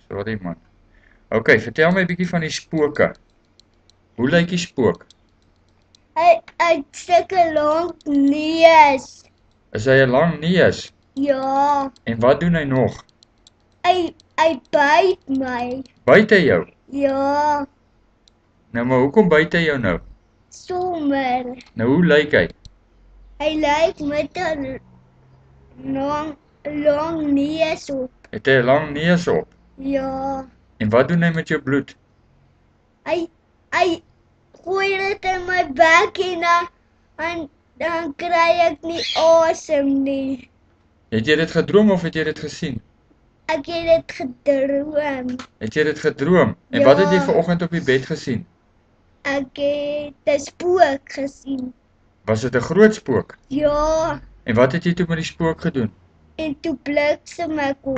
Sorry man. Ok, vertel my 'n bietjie van die spooke. Hoe lyk die spook? Hy het sulke lang neus. Is hy 'n lang neus? Ja, En wat doen hy nog? hy byt my. Byt hy jou? Ja, Nou maar hoekom byt hy jou nou? sommer. Nou hoe lyk hy? Hy lyk met 'n lang neus op. Het hy 'n lang neus op? Ja, En wat doen hy met jou bloed? hy gooi dit in my bek en dan kry ek nie asem nie. Het jy dit gedroom of het jy dit gesien? Ek het dit gedroom. Het jy dit gedroom? En Ja. wat het jy vanoggend op die bed gesien? Ek het 'n spook gesien. Was dit 'n groot spook? Ja, En wat het jy toe met die spook gedoen? en toe bliksem ek hom.